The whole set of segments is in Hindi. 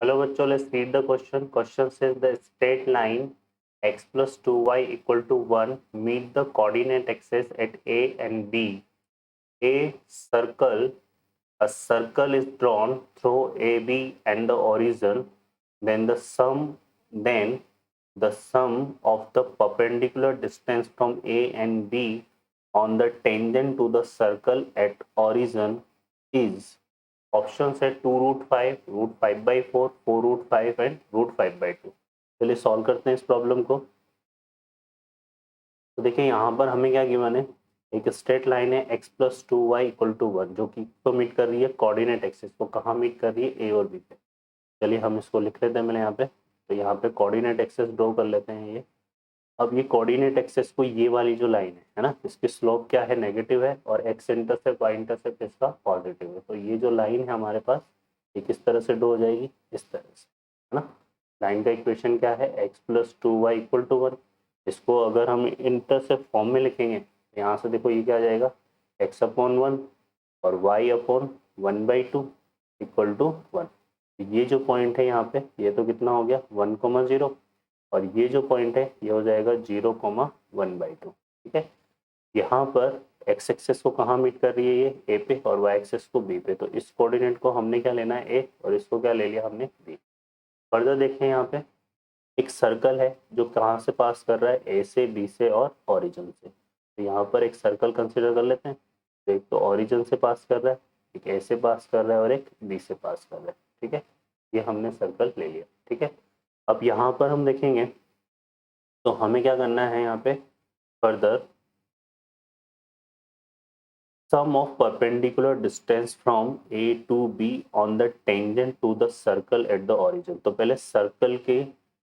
Hello बच्चों, let's read the question. Question says the straight line x plus 2y equal to 1 meet the coordinate axes at A and B. A circle is drawn through AB and the origin. Then the sum of the perpendicular distance from A and B on the tangent to the circle at origin is. Option है 2√5, √5/4, 4√5 एंड √5/2। चलिए सॉल्व करते हैं इस प्रॉब्लम को। तो देखिए यहाँ पर हमें क्या गिवन है, एक स्ट्रेट लाइन है x plus 2y equal to 1 जो कि तो मीट कर रही है कोऑर्डिनेट एक्सिस को। कहाँ मीट कर रही है? ए और बी पे। चलिए हम इसको लिख लेते हैं मैंने यहाँ पे। तो यहाँ पे कोऑर्डिनेट एक्सिस ड्रॉ कर लेते हैं ये। अब ये कोऑर्डिनेट एक्सिस को ये वाली जो लाइन है ना, इसकी स्लोप क्या है? नेगेटिव है और एक्स इंटरसेप्ट वाई इंटरसेप्ट इसका पॉजिटिव है। तो ये जो लाइन है हमारे पास ये किस तरह से ड्रॉ हो जाएगी? इस तरह से, है ना। लाइन का इक्वेशन क्या है? X plus 2y equal to 1। इसको अगर हम इंटरसेप्ट फॉर्म में लिखेंगे तो यहाँ से देखो ये क्या आ जाएगा? एक्स अपॉन 1 और वाई अपॉन 1/2 इक्वल टू 1। ये जो पॉइंट है यहाँ पे ये तो कितना हो गया? 1,0 और ये जो पॉइंट है ये हो जाएगा 0,1/2। ठीक है। यहाँ पर एक्स एक्सेस को कहाँ मीट कर रही है? ये ए पे, और वाई एक्सेस को बी पे। तो इस कोऑर्डिनेट को हमने क्या लेना है? ए, और इसको क्या ले लिया हमने? बी। फर्दर देखें यहाँ पे एक सर्कल है जो कहाँ से पास कर रहा है? ए से, बी से और ओरिजिन से। तो यहाँ पर एक सर्कल कंसिडर कर लेते हैं। तो एक तो ओरिजिन से पास कर रहा है, एक ए से पास कर रहा है और एक बी से पास कर रहा है। ठीक है, ये हमने सर्कल ले लिया। ठीक है, अब यहाँ पर हम देखेंगे तो हमें क्या करना है यहाँ पे further, sum of perpendicular distance from A to B on the tangent to the circle at the origin। तो पहले सर्कल के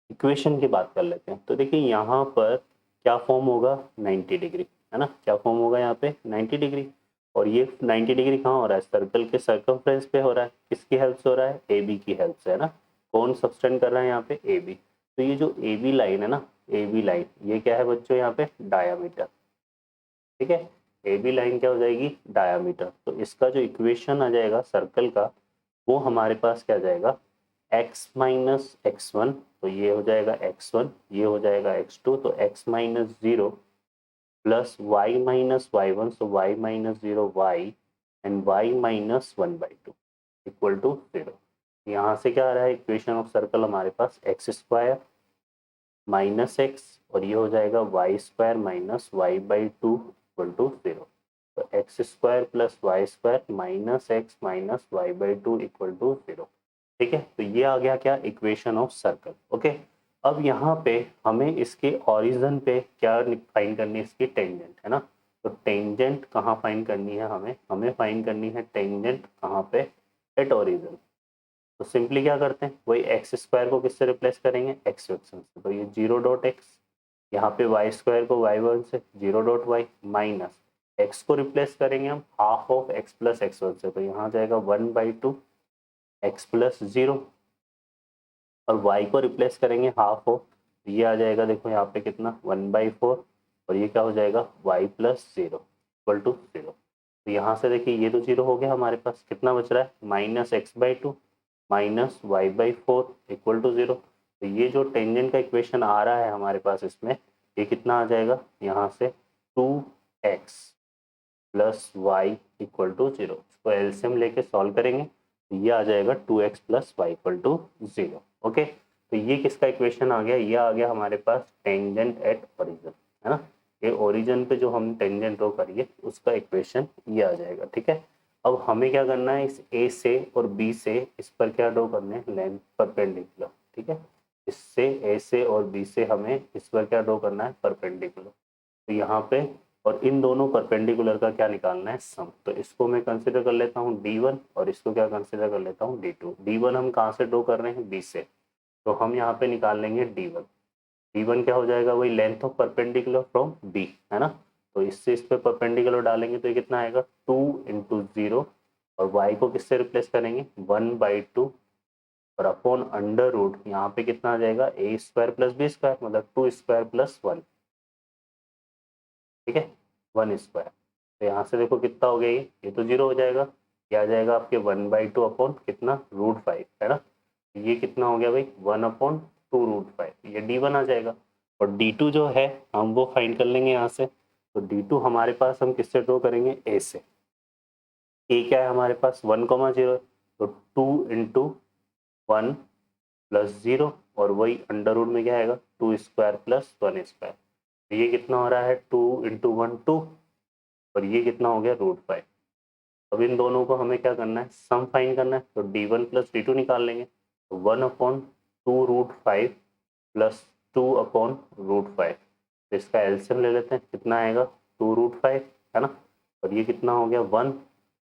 इक्वेशन की बात कर लेते हैं। तो देखिए यहाँ पर क्या फॉर्म होगा? 90 डिग्री, है ना। क्या फॉर्म होगा यहाँ पे? 90 डिग्री। और ये 90 डिग्री कहाँ हो रहा है? सर्कल के सर्कमफ्रेंस पे हो रहा है। किसकी हेल्प से हो रहा है? ए बी की हेल्प से, है ना। कौन सबटेंड कर रहा है यहाँ पे? A B. तो ये जो ए बी लाइन है ना, ए बी लाइन ये क्या है बच्चों? यहाँ पे डायामीटर। ठीक है, ए बी लाइन क्या हो जाएगी? डायामीटर। तो इसका जो इक्वेशन आ जाएगा सर्कल का वो हमारे पास क्या जाएगा? x minus x1। तो ये हो जाएगा x1, ये हो जाएगा x2। तो x minus 0 plus Y minus y1, so y minus 0 y and y minus 1/2 equal to 0। यहाँ से क्या आ रहा है? इक्वेशन ऑफ सर्कल हमारे पास एक्स स्क्वायर माइनस एक्स और ये हो जाएगा Y square minus y/2 equal to 0। तो X square plus Y square minus X minus y/2 equal to 0। ठीक है, तो ये आ गया क्या? Equation of circle. ओके, अब यहाँ पे हमें इसके ओरिजिन पे क्या फाइंड करनी है? इसकी टेंजेंट, है ना। तो टेंजेंट कहाँ फाइंड करनी है? हमें फाइंड करनी है टेंजेंट कहाँ पे? At origin. तो सिंपली क्या करते हैं? वही एक्स स्क्वायर को किससे रिप्लेस करेंगे? एक्स फ्रैक्शन से। तो ये 0.x, यहाँ पे वाई स्क्वायर को y1 से 0.y माइनस एक्स को रिप्लेस करेंगे हम half of x plus x1 से। तो यहाँ जाएगा 1/2 एक्स प्लस 0 और y को रिप्लेस करेंगे हाफ ऑफ, ये आ जाएगा देखो यहाँ पे कितना? 1/4 और ये क्या हो जाएगा? y plus 0 equal to 0। तो यहाँ से देखिए ये तो 0 हो गया हमारे पास। कितना बच रहा है? -x/2 minus y/4 equal to 0। तो ये जो टेंजेंट का इक्वेशन आ रहा है हमारे पास इसमें, ये कितना आ जाएगा? यहाँ से 2x plus Y equal to 0। इसको एलसीएम लेके सॉल्व करेंगे तो ये आ जाएगा 2x plus Y equal to 0। Okay, तो ये किसका इक्वेशन आ गया? ये आ गया हमारे पास टेंजेंट एट ओरिजिन, है ना। ये ओरिजिन पे जो हम टेंजेंट ड्रॉ करिए उसका इक्वेशन ये आ जाएगा। ठीक है, अब हमें क्या करना है? इस ए से और बी से इस पर क्या ड्रॉ करना है? Length perpendicular. ठीक है, इससे ए से और बी से हमें इस पर क्या ड्रॉ करना है? परपेंडिकुलर। तो यहाँ पे और इन दोनों परपेंडिकुलर का क्या निकालना है? सम। तो इसको मैं कंसिडर कर लेता हूँ D1 और इसको क्या कंसिडर कर लेता हूँ? D2। D1 हम कहाँ से ड्रॉ कर रहे हैं? B से। तो हम यहाँ पे निकाल लेंगे D1। D1 क्या हो जाएगा? वही length of perpendicular from B, है ना। तो इससे इस पे परपेंडिकुलर डालेंगे तो ये कितना आएगा? 2 इंटू 0 और y को किससे रिप्लेस करेंगे? 1/2 और अपॉन अंडर रूट यहाँ पे कितना आ जाएगा? a square plus B square मतलब 2 स्क्वायर प्लस 1। ठीक है, 1 स्क्वायर। तो यहाँ से देखो कितना हो गया? ये तो 0 हो जाएगा। ये आ जाएगा आपके 1/2 अपॉन कितना? √5, है ना। ये कितना हो गया भाई 1/2√5, ये d1 आ जाएगा। और d2 जो है हम वो फाइंड कर लेंगे यहाँ से। तो d2 हमारे पास हम किससे ड्रॉ करेंगे, a से। a क्या है हमारे पास 1,0, तो 2 इंटू 1 प्लस 0, और वही अंडर रूट में क्या आएगा 2 स्क्वायर प्लस 1 स्क्वायर। तो ये कितना हो रहा है 2 इंटू 1 2, और ये कितना हो गया √5। अब इन दोनों को हमें क्या करना है, सम फाइंड करना है। तो d1 प्लस d2 निकाल लेंगे। तो 1/2√5 प्लस 2/√5, तो इसका एलसीएम ले लेते हैं, कितना आएगा 2√5 है ना। और ये कितना हो गया 1,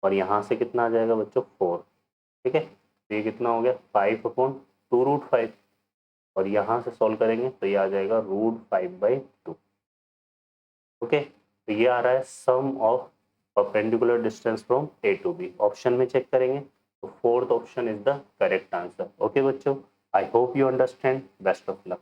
और यहाँ से कितना आ जाएगा बच्चों 4, ठीक है। तो ये कितना हो गया 5/2√5, और यहाँ से सॉल्व करेंगे तो ये आ जाएगा √5/2। ओके, तो ये आ रहा है sum of perpendicular distance from A to B. Option में चेक करेंगे तो fourth option is the correct answer. Okay बच्चों, I hope you understand. Best of luck.